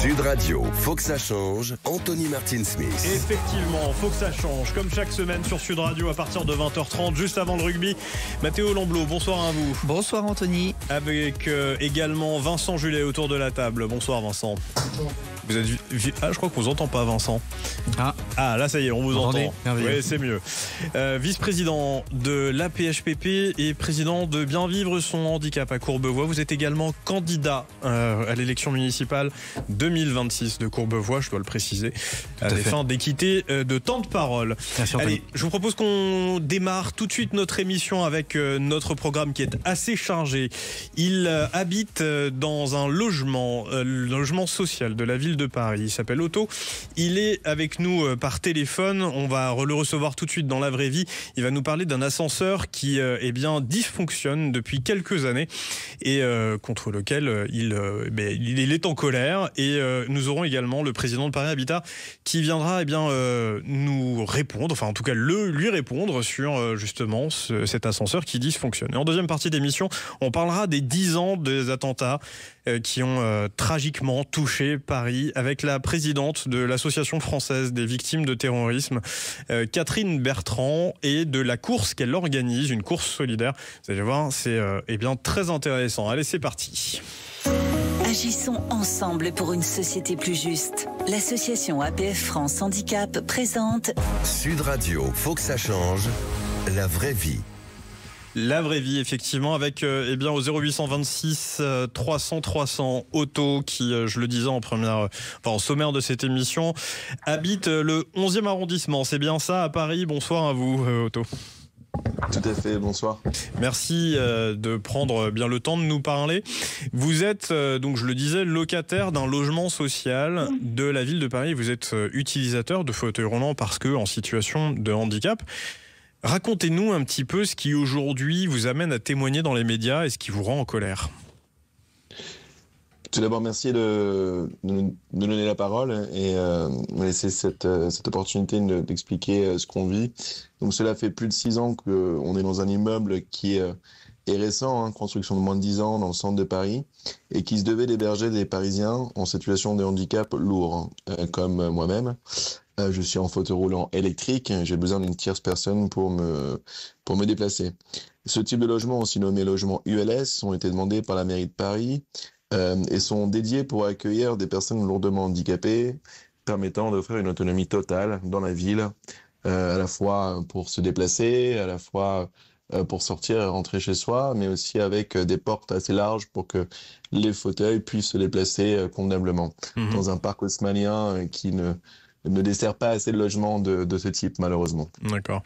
Sud Radio, faut que ça change. Anthony Martin-Smith. Effectivement, faut que ça change. Comme chaque semaine sur Sud Radio à partir de 20h30, juste avant le rugby. Mathéo Lamblot, bonsoir à vous. Bonsoir Anthony. Avec également Vincent Julet autour de la table. Bonsoir Vincent. Bonjour. Vous êtes je crois qu'on vous entend pas Vincent. Ah là ça y est, on vous entend. Oui, c'est mieux. Vice-président de l'APHPP et président de Bien Vivre son handicap à Courbevoie. Vous êtes également candidat à l'élection municipale 2026 de Courbevoie, je dois le préciser, à des fins d'équité de temps de parole. Merci, allez, je vous propose qu'on démarre tout de suite notre émission avec notre programme qui est assez chargé. Il habite dans un logement social de la ville de Paris. Il s'appelle Otto. Il est avec nous par téléphone. On va le recevoir tout de suite dans la vraie vie. Il va nous parler d'un ascenseur qui dysfonctionne depuis quelques années et contre lequel il est en colère. Et nous aurons également le président de Paris Habitat qui viendra nous répondre, enfin en tout cas lui répondre sur justement cet ascenseur qui dysfonctionne. Et en deuxième partie d'émission, on parlera des 10 ans des attentats qui ont tragiquement touché Paris avec la présidente de l'Association française des victimes de terrorisme, Catherine Bertrand, et de la course qu'elle organise, une course solidaire. Vous allez voir, c'est très intéressant. Allez, c'est parti. Agissons ensemble pour une société plus juste. L'association APF France Handicap présente Sud Radio, faut que ça change. La vraie vie. La vraie vie, effectivement, avec au 0826 300 300 Otto qui, je le disais en sommaire de cette émission, habite le 11e arrondissement. C'est bien ça à Paris. Bonsoir à vous, Otto. Tout à fait, bonsoir. Merci de prendre bien le temps de nous parler. Vous êtes, donc je le disais, locataire d'un logement social de la ville de Paris. Vous êtes utilisateur de fauteuils roulants parce que en situation de handicap. Racontez-nous un petit peu ce qui aujourd'hui vous amène à témoigner dans les médias et ce qui vous rend en colère. Tout d'abord, merci de nous donner la parole et me laisser cette opportunité d'expliquer ce qu'on vit. Donc cela fait plus de 6 ans qu'on est dans un immeuble qui est récent, construction de moins de 10 ans dans le centre de Paris, et qui se devait d'héberger des Parisiens en situation de handicap lourd, comme moi-même. Je suis en fauteuil roulant électrique, j'ai besoin d'une tierce personne pour me déplacer. Ce type de logement, aussi nommé logement ULS, ont été demandés par la mairie de Paris et sont dédiés pour accueillir des personnes lourdement handicapées, permettant d'offrir une autonomie totale dans la ville, à la fois pour se déplacer, à la fois pour sortir et rentrer chez soi, mais aussi avec des portes assez larges pour que les fauteuils puissent se déplacer convenablement. Dans un parc haussmannien qui ne dessert pas assez de logements de ce type, malheureusement. D'accord.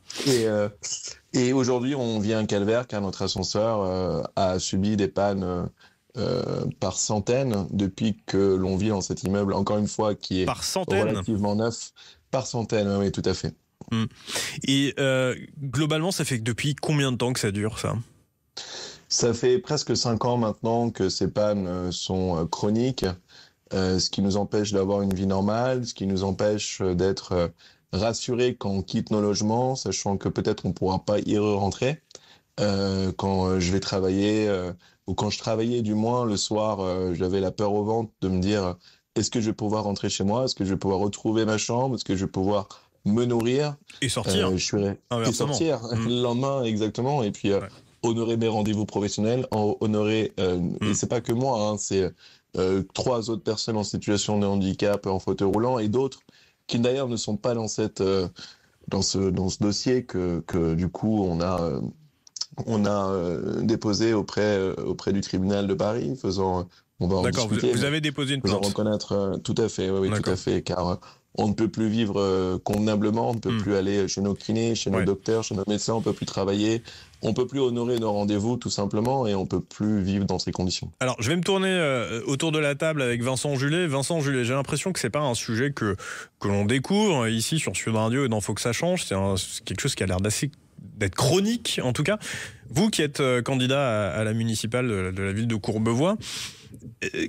Et aujourd'hui, on vit un calvaire car notre ascenseur a subi des pannes par centaines depuis que l'on vit dans cet immeuble, encore une fois, qui est relativement neuf. Par centaines, oui, tout à fait. Et globalement, ça fait depuis combien de temps que ça dure, ça ? Ça fait presque 5 ans maintenant que ces pannes sont chroniques. Ce qui nous empêche d'avoir une vie normale, ce qui nous empêche d'être rassurés quand on quitte nos logements, sachant que peut-être on ne pourra pas y rentrer quand je vais travailler, ou quand je travaillais du moins le soir, j'avais la peur au ventre de me dire est-ce que je vais pouvoir rentrer chez moi, est-ce que je vais pouvoir retrouver ma chambre, est-ce que je vais pouvoir me nourrir et sortir, et sortir le lendemain, exactement, et puis honorer mes rendez-vous professionnels, honorer et c'est pas que moi, c'est 3 autres personnes en situation de handicap en fauteuil roulant et d'autres qui d'ailleurs ne sont pas dans dans ce dossier que du coup on a déposé auprès du tribunal de Paris, on va en discuter. Vous avez déposé une plainte. Reconnaître tout à fait, oui, tout à fait, car on ne peut plus vivre convenablement, on ne peut plus aller chez nos kinés, chez nos docteurs, chez nos médecins, on ne peut plus travailler, on ne peut plus honorer nos rendez-vous tout simplement et on ne peut plus vivre dans ces conditions. Alors, je vais me tourner autour de la table avec Vincent Julet. Vincent Julet, j'ai l'impression que c'est pas un sujet que l'on découvre ici sur Sud Radio et dans Faut que ça change. C'est quelque chose qui a l'air d'être chronique, en tout cas. Vous qui êtes candidat à la municipale de la ville de Courbevoie,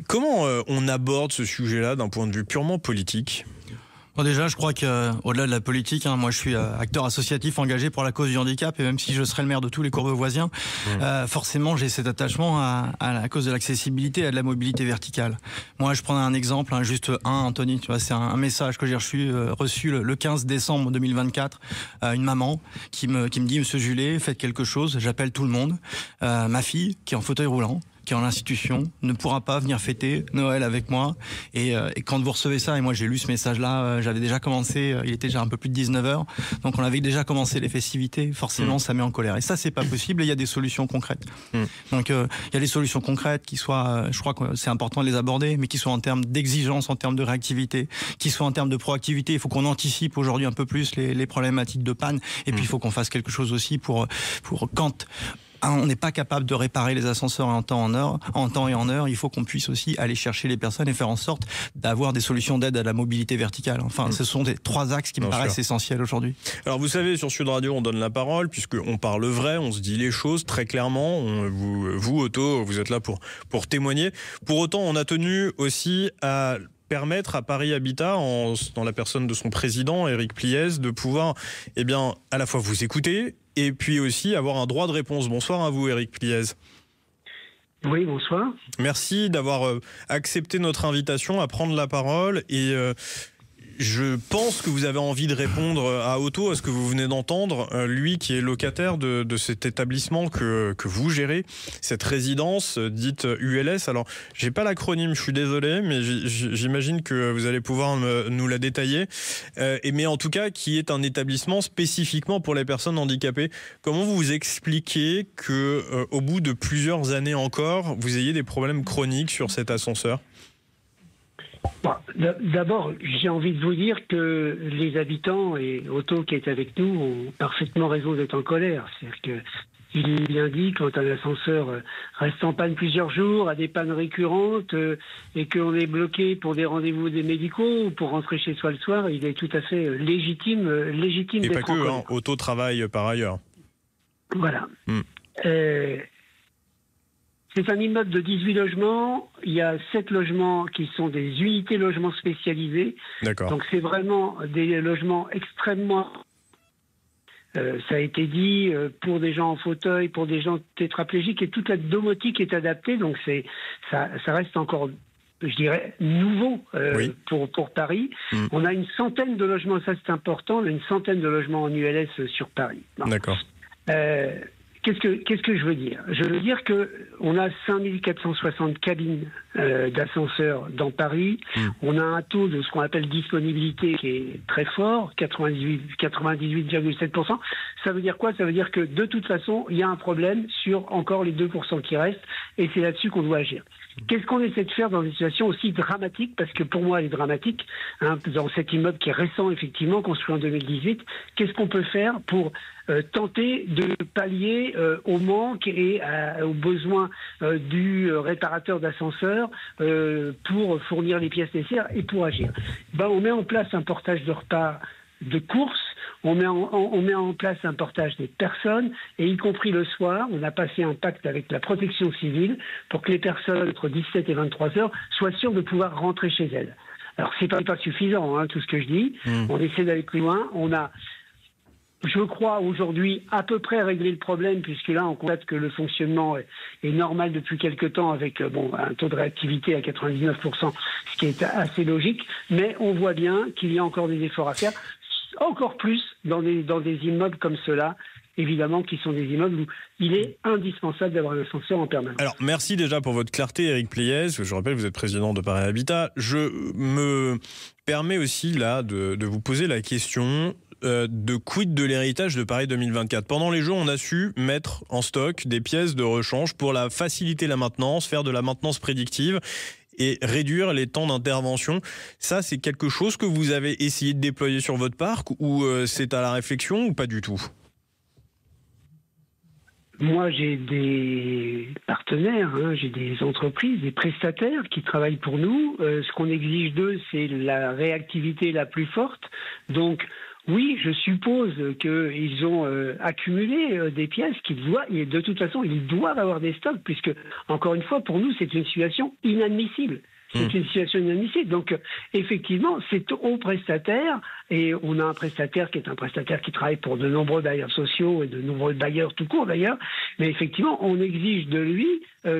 comment on aborde ce sujet-là d'un point de vue purement politique ? Bon, déjà, je crois qu'au-delà de la politique, moi je suis acteur associatif engagé pour la cause du handicap, et même si je serais le maire de tous les Courbevoisiens, forcément j'ai cet attachement à la cause de l'accessibilité et à de la mobilité verticale. Moi je prends un exemple, juste Anthony, tu vois, c'est un message que j'ai reçu le 15 décembre 2024, une maman qui me dit: Monsieur Julet, faites quelque chose, j'appelle tout le monde. Ma fille qui est en fauteuil roulant, qui est en institution, ne pourra pas venir fêter Noël avec moi. Et quand vous recevez ça, et moi j'ai lu ce message-là, j'avais déjà commencé, il était déjà un peu plus de 19h, donc on avait déjà commencé les festivités, forcément ça met en colère. Et ça, c'est pas possible, et il y a des solutions concrètes. Donc il y a des solutions concrètes qui soient, je crois que c'est important de les aborder, mais qui soient en termes d'exigence, en termes de réactivité, qui soient en termes de proactivité. Il faut qu'on anticipe aujourd'hui un peu plus les problématiques de panne, et puis il faut qu'on fasse quelque chose aussi pour quand on n'est pas capable de réparer les ascenseurs en temps et en heure, il faut qu'on puisse aussi aller chercher les personnes et faire en sorte d'avoir des solutions d'aide à la mobilité verticale. Enfin, ce sont des 3 axes qui me paraissent essentiels aujourd'hui. Alors vous savez, sur Sud Radio, on donne la parole, puisqu'on parle vrai, on se dit les choses très clairement. Vous, Otto, vous êtes là pour témoigner. Pour autant, on a tenu aussi à permettre à Paris Habitat, dans la personne de son président, Éric Pliez, de pouvoir à la fois vous écouter et puis aussi avoir un droit de réponse. Bonsoir à vous, Éric Pliez. Oui, bonsoir. Merci d'avoir accepté notre invitation à prendre la parole, et je pense que vous avez envie de répondre à Otto, à ce que vous venez d'entendre, lui qui est locataire de cet établissement que vous gérez, cette résidence dite ULS. Alors, j'ai pas l'acronyme, je suis désolé, mais j'imagine que vous allez pouvoir nous la détailler. Mais en tout cas, qui est un établissement spécifiquement pour les personnes handicapées. Comment vous expliquez que, au bout de plusieurs années encore, vous ayez des problèmes chroniques sur cet ascenseur ? Bon, d'abord, j'ai envie de vous dire que les habitants, et Otto qui est avec nous, ont parfaitement raison d'être en colère. C'est-à-dire qu'il indique, quand un ascenseur reste en panne plusieurs jours, a des pannes récurrentes, et qu'on est bloqué pour des rendez-vous des médicaux ou pour rentrer chez soi le soir, il est tout à fait légitime et d'être pas que, Otto travaille par ailleurs. Voilà. C'est un immeuble de 18 logements. Il y a 7 logements qui sont des unités logements spécialisées. D'accord. Donc c'est vraiment des logements extrêmement... ça a été dit, pour des gens en fauteuil, pour des gens tétraplégiques, et toute la domotique est adaptée. Donc ça reste encore, je dirais, nouveau pour Paris. On a une centaine de logements, ça c'est important, on a une centaine de logements en ULS sur Paris. Non. D'accord. Qu'est-ce que je veux dire ? Je veux dire qu'on a 5460 cabines d'ascenseurs dans Paris. On a un taux de ce qu'on appelle disponibilité qui est très fort, 98,7%. Ça veut dire quoi ? Ça veut dire que de toute façon, il y a un problème sur encore les 2% qui restent, et c'est là-dessus qu'on doit agir. Qu'est-ce qu'on essaie de faire dans une situation aussi dramatique ? Parce que pour moi, elle est dramatique. Dans cet immeuble qui est récent, effectivement, construit en 2018, qu'est-ce qu'on peut faire pour tenter de pallier au manque et aux besoins du réparateur d'ascenseur pour fournir les pièces nécessaires et pour agir ? On met en place un portage de repas de course. On met en place un portage des personnes, et y compris le soir, on a passé un pacte avec la protection civile pour que les personnes entre 17 et 23 heures soient sûres de pouvoir rentrer chez elles. Alors c'est pas suffisant, tout ce que je dis. On essaie d'aller plus loin. On a, je crois, aujourd'hui à peu près réglé le problème, puisque là on constate que le fonctionnement est normal depuis quelque temps, avec un taux de réactivité à 99%, ce qui est assez logique. Mais on voit bien qu'il y a encore des efforts à faire. Encore plus dans des immeubles comme ceux-là, évidemment, qui sont des immeubles où il est indispensable d'avoir un ascenseur en permanence. Alors, merci déjà pour votre clarté, Éric Pliez. Je rappelle, vous êtes président de Paris Habitat. Je me permets aussi là de vous poser la question de quid de l'héritage de Paris 2024. Pendant les Jeux, on a su mettre en stock des pièces de rechange pour faciliter la maintenance, faire de la maintenance prédictive et réduire les temps d'intervention. Ça, c'est quelque chose que vous avez essayé de déployer sur votre parc, ou c'est à la réflexion, ou pas du tout ? Moi, j'ai des partenaires, j'ai des entreprises, des prestataires qui travaillent pour nous. Ce qu'on exige d'eux, c'est la réactivité la plus forte. Donc, oui, je suppose qu'ils ont accumulé des pièces et de toute façon, ils doivent avoir des stocks, puisque, encore une fois, pour nous, c'est une situation inadmissible. C'est une situation inadmissible. Donc, effectivement, c'est au prestataire, et on a un prestataire qui est un prestataire qui travaille pour de nombreux bailleurs sociaux et de nombreux bailleurs tout court d'ailleurs, mais effectivement, on exige de lui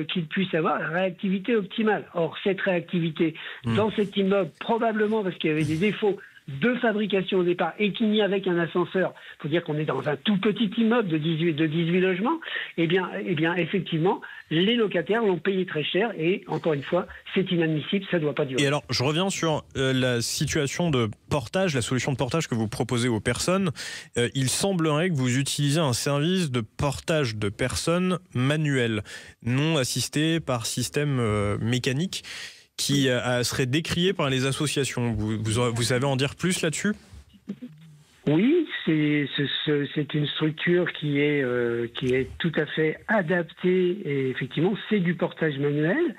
qu'il puisse avoir la réactivité optimale. Or, cette réactivité dans cet immeuble, probablement parce qu'il y avait des défauts de fabrication au départ et qu'il n'y avait qu'un ascenseur, il faut dire qu'on est dans un tout petit immeuble de 18 logements, eh bien, effectivement, les locataires l'ont payé très cher et, encore une fois, c'est inadmissible, ça ne doit pas durer. Et alors, je reviens sur la situation de portage, la solution de portage que vous proposez aux personnes. Il semblerait que vous utilisez un service de portage de personnes manuel, non assisté par système mécanique, qui serait décrié par les associations. Vous savez en dire plus là-dessus ? Oui, c'est une structure qui est tout à fait adaptée et effectivement c'est du portage manuel.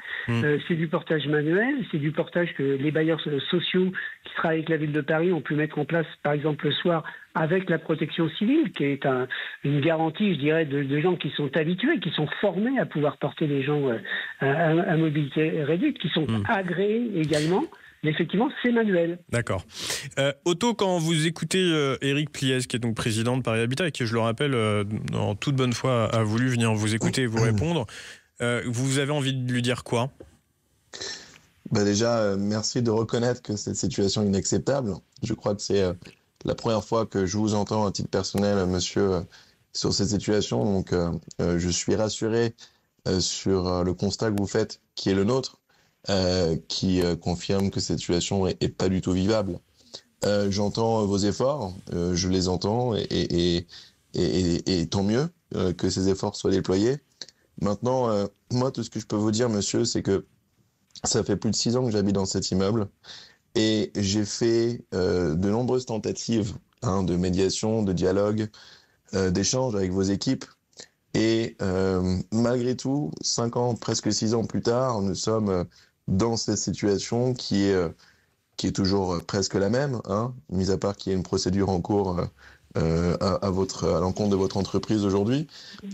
C'est du portage manuel, c'est du portage que les bailleurs sociaux qui travaillent avec la ville de Paris ont pu mettre en place, par exemple le soir, avec la protection civile, qui est une garantie, je dirais, de gens qui sont habitués, qui sont formés à pouvoir porter les gens à mobilité réduite, qui sont agréés également. Mais effectivement, c'est manuel. D'accord. Otto, quand vous écoutez Éric Pliès, qui est donc président de Paris Habitat, et qui, je le rappelle, en toute bonne foi, a voulu venir vous écouter et vous répondre, vous avez envie de lui dire quoi ? Déjà, merci de reconnaître que cette situation est inacceptable. Je crois que c'est la première fois que je vous entends à titre personnel, monsieur, sur cette situation. Donc, je suis rassuré sur le constat que vous faites, qui est le nôtre. Qui confirme que cette situation est pas du tout vivable. J'entends vos efforts, je les entends et tant mieux que ces efforts soient déployés. Maintenant, moi, tout ce que je peux vous dire, monsieur, c'est que ça fait plus de 6 ans que j'habite dans cet immeuble et j'ai fait de nombreuses tentatives de médiation, de dialogue, d'échange avec vos équipes. Et malgré tout, 5 ans, presque 6 ans plus tard, nous sommes dans cette situation qui est toujours presque la même, mis à part qu'il y ait une procédure en cours à l'encontre de votre entreprise aujourd'hui.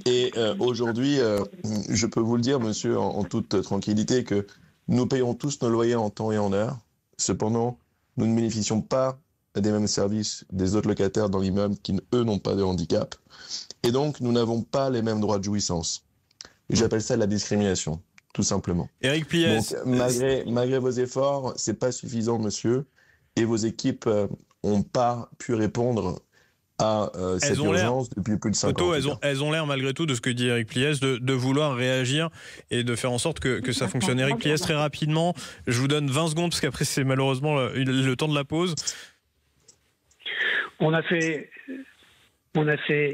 Et aujourd'hui, je peux vous le dire, monsieur, en toute tranquillité, que nous payons tous nos loyers en temps et en heure. Cependant, nous ne bénéficions pas des mêmes services des autres locataires dans l'immeuble qui, eux, n'ont pas de handicap. Et donc, nous n'avons pas les mêmes droits de jouissance. J'appelle ça la discrimination, tout simplement. Éric Pliès. Donc, malgré vos efforts, c'est pas suffisant, monsieur. Et vos équipes n'ont pas pu répondre à cette urgence depuis plus de 5 ans. Elles ont l'air, malgré tout, de ce que dit Éric Pliès, de vouloir réagir et de faire en sorte que ça fonctionne. Éric Pliès, très rapidement, je vous donne 20 secondes, parce qu'après, c'est malheureusement le temps de la pause. On a fait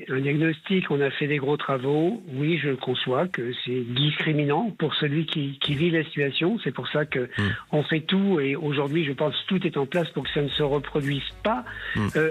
un diagnostic, on a fait des gros travaux. Oui, je conçois que c'est discriminant pour celui qui vit la situation. C'est pour ça que on fait tout et aujourd'hui, je pense que tout est en place pour que ça ne se reproduise pas.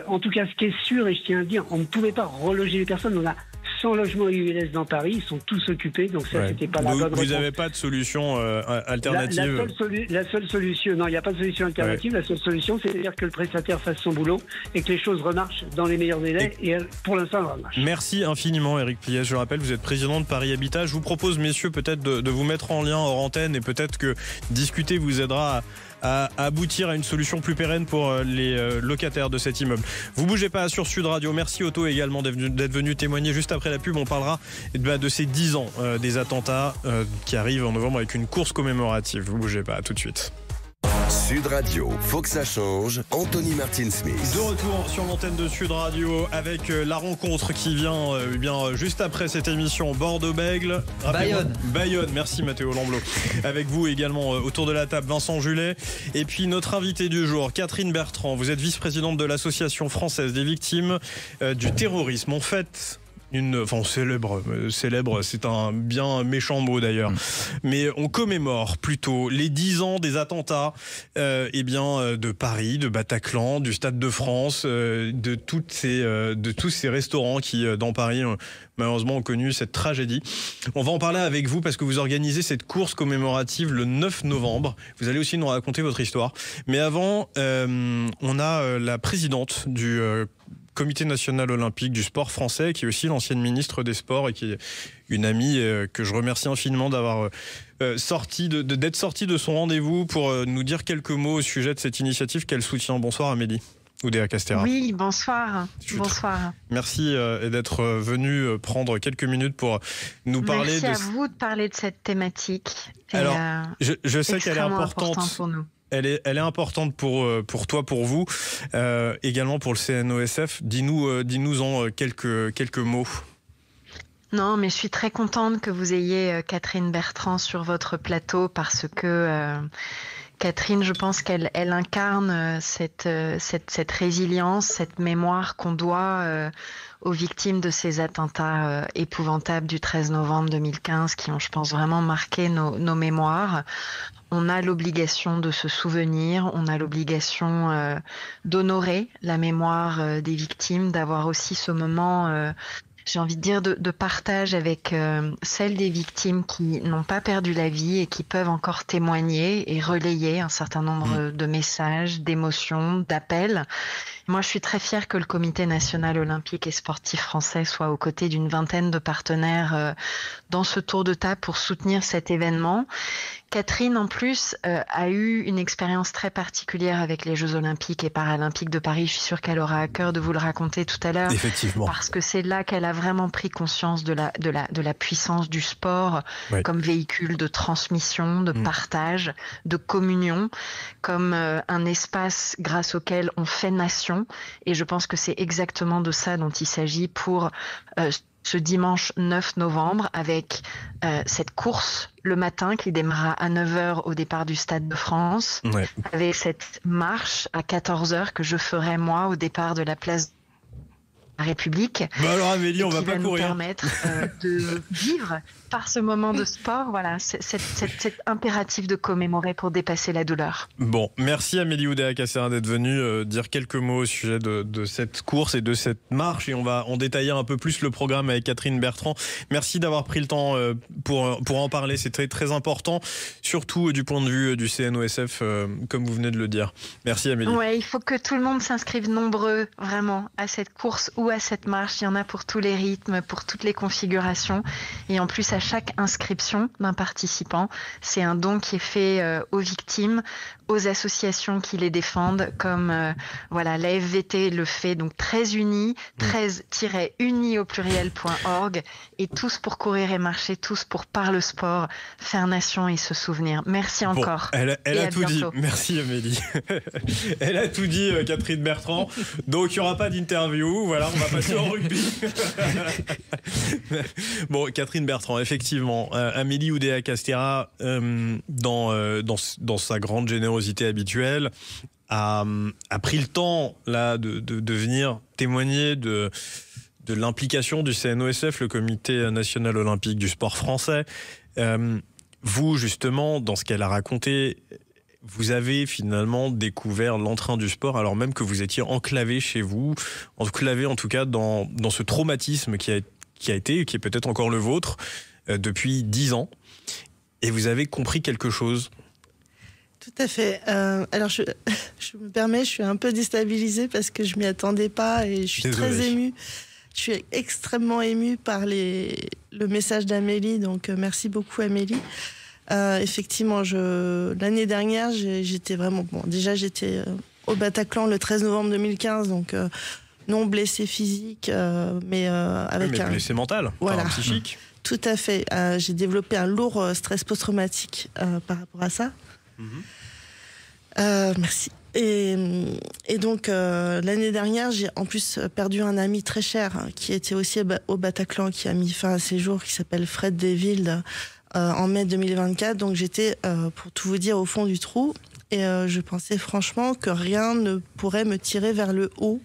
En tout cas, ce qui est sûr, et je tiens à dire, on ne pouvait pas reloger les personnes. On a 100 logements ULS dans Paris, ils sont tous occupés, donc ça, c'était pas la bonne réponse. Vous n'avez pas de solution alternative? La seule solution, non, il n'y a pas de solution alternative. La seule solution, c'est-à-dire que le prestataire fasse son boulot et que les choses remarchent dans les meilleurs délais. Et pour l'instant, elles remarchent. Merci infiniment, Éric Pliès. Je rappelle, vous êtes président de Paris Habitat. Je vous propose, messieurs, peut-être de vous mettre en lien hors antenne et peut-être que discuter vous aidera à aboutir à une solution plus pérenne pour les locataires de cet immeuble. Vous bougez pas sur Sud Radio. Merci Otto également d'être venu témoigner. Juste après la pub, on parlera de ces 10 ans des attentats qui arrivent en novembre avec une course commémorative. Vous bougez pas, à tout de suite. Sud Radio, faut que ça change. Anthony Martin-Smith. De retour sur l'antenne de Sud Radio avec la rencontre qui vient juste après cette émission. Bordeaux-Bègles. Bayonne. Merci Mathéo Lamblot. Avec vous également autour de la table Vincent Julet. Et puis notre invité du jour, Catherine Bertrand. Vous êtes vice-présidente de l'Association française des victimes du terrorisme. En fait, célèbre, c'est un bien méchant mot d'ailleurs. Mais on commémore plutôt les 10 ans des attentats de Paris, de Bataclan, du Stade de France, de tous ces restaurants qui, dans Paris, malheureusement, ont connu cette tragédie. On va en parler avec vous parce que vous organisez cette course commémorative le 9 novembre. Vous allez aussi nous raconter votre histoire. Mais avant, on a la présidente du Comité national olympique du sport français, qui est aussi l'ancienne ministre des Sports et qui est une amie que je remercie infiniment d'avoir d'être sorti de son rendez-vous pour nous dire quelques mots au sujet de cette initiative qu'elle soutient. Bonsoir Amélie Oudéa-Castéra. Oui, bonsoir. Bonsoir. Merci d'être venu prendre quelques minutes pour nous parler. Merci à vous de parler de cette thématique. Alors, je sais qu'elle est importante pour nous. Elle est importante pour toi, pour vous, également pour le CNOSF. Dis-nous-en quelques mots. Non, mais je suis très contente que vous ayez Catherine Bertrand sur votre plateau parce que Catherine, je pense qu'elle incarne cette résilience, cette mémoire qu'on doit aux victimes de ces attentats épouvantables du 13 novembre 2015 qui ont, je pense, vraiment marqué nos mémoires. On a l'obligation de se souvenir, on a l'obligation d'honorer la mémoire des victimes, d'avoir aussi ce moment... j'ai envie de dire de partage avec celles des victimes qui n'ont pas perdu la vie et qui peuvent encore témoigner et relayer un certain nombre de messages, d'émotions, d'appels. Moi, je suis très fière que le Comité national olympique et sportif français soit aux côtés d'une vingtaine de partenaires dans ce tour de table pour soutenir cet événement. Catherine, en plus, a eu une expérience très particulière avec les Jeux olympiques et paralympiques de Paris. Je suis sûre qu'elle aura à cœur de vous le raconter tout à l'heure. Effectivement. Parce que c'est là qu'elle a vraiment pris conscience de la puissance du sport comme véhicule de transmission, de partage, de communion, comme un espace grâce auquel on fait nation. Et je pense que c'est exactement de ça dont il s'agit pour... ce dimanche 9 novembre avec cette course le matin qui démarra à 9h au départ du Stade de France, avec cette marche à 14h que je ferai moi au départ de la place de la République. Alors Amélie, on va pas courir. Qui va nous permettre de vivre par ce moment de sport, voilà, cet impératif de commémorer pour dépasser la douleur. Bon, merci Amélie Oudéa-Castéra d'être venue dire quelques mots au sujet de cette course et de cette marche, et on va en détailler un peu plus le programme avec Catherine Bertrand. Merci d'avoir pris le temps pour en parler, c'est très, très important, surtout du point de vue du CNOSF, comme vous venez de le dire. Merci Amélie. Ouais, il faut que tout le monde s'inscrive nombreux, vraiment, à cette course ou à cette marche. Il y en a pour tous les rythmes, pour toutes les configurations, et en plus à chaque inscription d'un participant, c'est un don qui est fait aux victimes, aux associations qui les défendent, comme la FVT le fait, donc 13 unis, 13-unis au pluriel.org, et tous pour courir et marcher, tous pour par le sport, faire nation et se souvenir. Merci encore. Elle a tout dit. Merci Amélie. Elle a tout dit, Catherine Bertrand. Donc il n'y aura pas d'interview. Voilà, on va passer au rugby. Bon, Catherine Bertrand, effectivement, Amélie Oudéa-Castéra, dans sa grande générosité habituelle, a pris le temps là de venir témoigner de l'implication du CNOSF, le Comité national olympique du sport français. Vous, justement, dans ce qu'elle a raconté, vous avez finalement découvert l'entrain du sport alors même que vous étiez enclavé chez vous, enclavé en tout cas dans ce traumatisme qui a été et qui est peut-être encore le vôtre depuis 10 ans. Et vous avez compris quelque chose. Tout à fait. Alors, je me permets, je suis un peu déstabilisée parce que je ne m'y attendais pas et je suis très émue. Je suis extrêmement émue par le message d'Amélie, donc merci beaucoup Amélie. Effectivement, l'année dernière, j'étais vraiment... Bon, déjà, j'étais au Bataclan le 13 novembre 2015, donc non blessé physique, mais avec mais blessé mental, voilà, psychique. Tout à fait. J'ai développé un lourd stress post-traumatique par rapport à ça. Merci. Et donc, l'année dernière, j'ai en plus perdu un ami très cher qui était aussi au Bataclan, qui a mis fin à ses jours, qui s'appelle Fred Desvilles, en mai 2024. Donc, j'étais, pour tout vous dire, au fond du trou. Et je pensais franchement que rien ne pourrait me tirer vers le haut.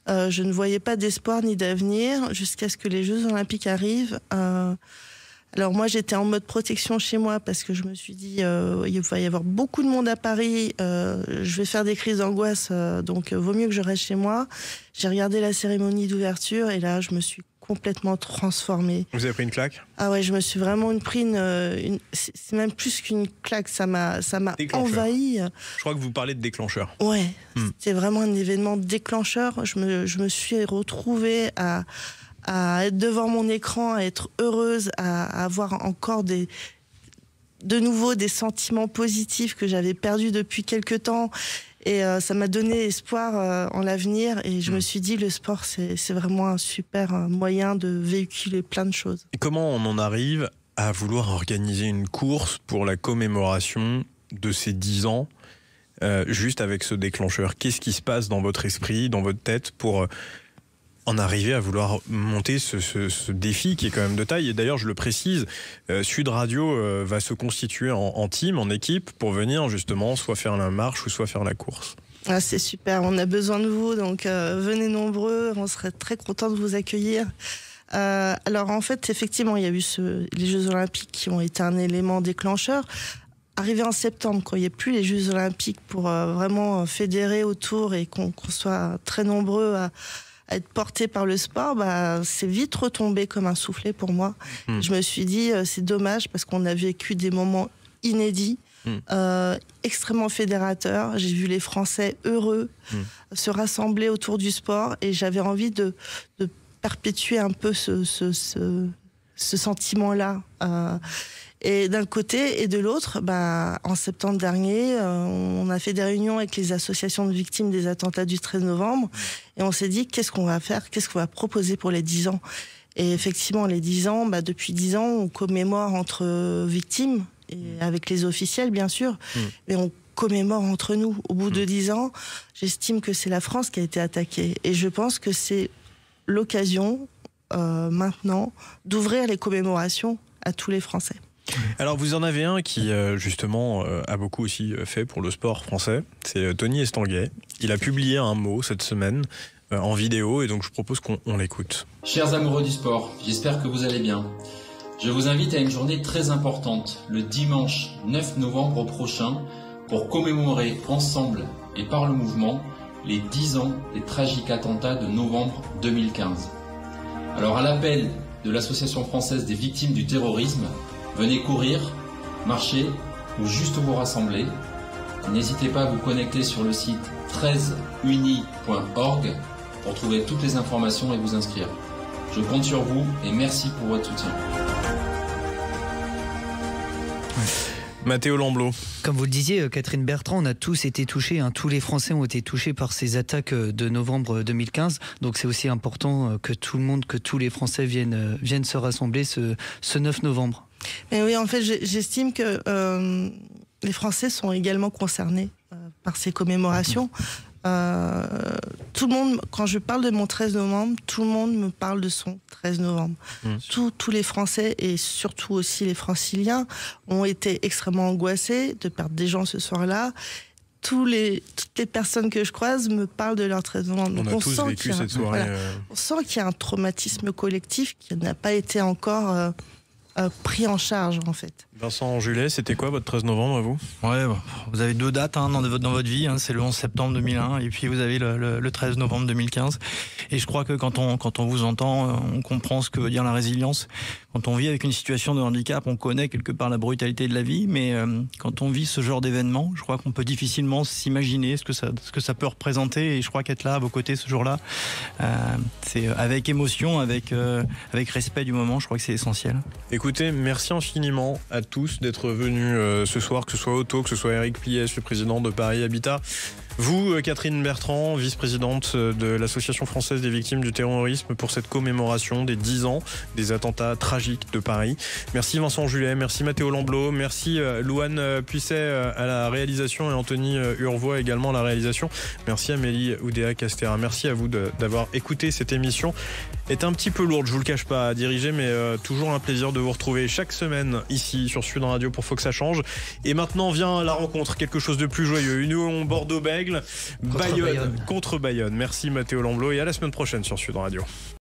Je ne voyais pas d'espoir ni d'avenir jusqu'à ce que les Jeux Olympiques arrivent. Alors moi, j'étais en mode protection chez moi parce que je me suis dit il va y avoir beaucoup de monde à Paris, je vais faire des crises d'angoisse, donc vaut mieux que je reste chez moi. J'ai regardé la cérémonie d'ouverture et là, je me suis complètement transformée. Vous avez pris une claque ? Ah ouais, je me suis vraiment pris c'est même plus qu'une claque, ça m'a envahi. Je crois que vous parlez de déclencheur. Ouais, c'était vraiment un événement déclencheur. Je me suis retrouvée à être devant mon écran, à être heureuse, à avoir encore de nouveau des sentiments positifs que j'avais perdus depuis quelque temps. Et ça m'a donné espoir en l'avenir. Et je me suis dit, le sport, c'est vraiment un super moyen de véhiculer plein de choses. Et comment on en arrive à vouloir organiser une course pour la commémoration de ces 10 ans, juste avec ce déclencheur? Qu'est-ce qui se passe dans votre esprit, dans votre tête, pour en arriver à vouloir monter ce défi qui est quand même de taille? Et d'ailleurs, je le précise, Sud Radio va se constituer en team, en équipe, pour venir justement soit faire la marche ou soit faire la course. Ah, c'est super, on a besoin de vous, donc venez nombreux, on serait très contents de vous accueillir. Alors en fait, effectivement, il y a eu les Jeux Olympiques qui ont été un élément déclencheur. Arrivé en septembre, quand il n'y a plus les Jeux Olympiques pour vraiment fédérer autour et qu'on soit très nombreux à être porté par le sport, c'est vite retombé comme un soufflet pour moi. Je me suis dit, c'est dommage parce qu'on a vécu des moments inédits, extrêmement fédérateurs. J'ai vu les Français heureux se rassembler autour du sport et j'avais envie de perpétuer un peu ce sentiment-là. Et d'un côté et de l'autre, en septembre dernier, on a fait des réunions avec les associations de victimes des attentats du 13 novembre et on s'est dit qu'est-ce qu'on va faire, qu'est-ce qu'on va proposer pour les 10 ans. Et effectivement, les 10 ans, depuis 10 ans, on commémore entre victimes, et avec les officiels bien sûr, mais on commémore entre nous. Au bout de 10 ans, j'estime que c'est la France qui a été attaquée et je pense que c'est l'occasion maintenant d'ouvrir les commémorations à tous les Français. Alors vous en avez un qui justement a beaucoup aussi fait pour le sport français, c'est Tony Estanguet. Il a publié un mot cette semaine en vidéo et donc je propose qu'on l'écoute. Chers amoureux du sport, j'espère que vous allez bien. Je vous invite à une journée très importante, le dimanche 9 novembre prochain, pour commémorer ensemble et par le mouvement les 10 ans des tragiques attentats de novembre 2015. Alors à l'appel de l'Association française des victimes du terrorisme, venez courir, marcher ou juste vous rassembler. N'hésitez pas à vous connecter sur le site 13uni.org pour trouver toutes les informations et vous inscrire. Je compte sur vous et merci pour votre soutien. Mathéo Lamblot. Comme vous le disiez, Catherine Bertrand, on a tous été touchés, tous les Français ont été touchés par ces attaques de novembre 2015. Donc c'est aussi important que tout le monde, que tous les Français viennent se rassembler ce 9 novembre. Mais oui, en fait, j'estime que les Français sont également concernés par ces commémorations. Tout le monde, quand je parle de mon 13 novembre, tout le monde me parle de son 13 novembre. Tous les Français et surtout aussi les Franciliens ont été extrêmement angoissés de perdre des gens ce soir-là. Toutes les personnes que je croise me parlent de leur 13 novembre. Donc on a tous vécu cette soirée. Voilà, on sent qu'il y a un traumatisme collectif qui n'a pas été encore pris en charge en fait. Vincent Julet, c'était quoi votre 13 novembre à vous ? Ouais, vous avez 2 dates dans votre vie, c'est le 11 septembre 2001 et puis vous avez le 13 novembre 2015. Et je crois que quand on vous entend, on comprend ce que veut dire la résilience. Quand on vit avec une situation de handicap, on connaît quelque part la brutalité de la vie, mais quand on vit ce genre d'événement, je crois qu'on peut difficilement s'imaginer ce que ça peut représenter. Et je crois qu'être là à vos côtés ce jour-là, c'est avec émotion, avec respect du moment, je crois que c'est essentiel. Écoutez, merci infiniment à tous d'être venus ce soir, que ce soit Otto, que ce soit Eric Pliès, le président de Paris Habitat. Vous, Catherine Bertrand, vice-présidente de l'Association française des victimes du terrorisme, pour cette commémoration des 10 ans des attentats tragiques de Paris. Merci Vincent Julet, merci Mathéo Lamblot, merci Louane Puisset à la réalisation et Anthony Urvois également à la réalisation. Merci Amélie Oudéa-Castéra. Merci à vous d'avoir écouté cette émission. Elle est un petit peu lourde, je vous le cache pas, à diriger, mais toujours un plaisir de vous retrouver chaque semaine ici sur Sud Radio pour Faut que ça change. Et maintenant vient la rencontre, quelque chose de plus joyeux. Union Bordeaux-Bègles, Bayonne contre Bayonne. Merci Mathéo Lamblot et à la semaine prochaine sur Sud Radio.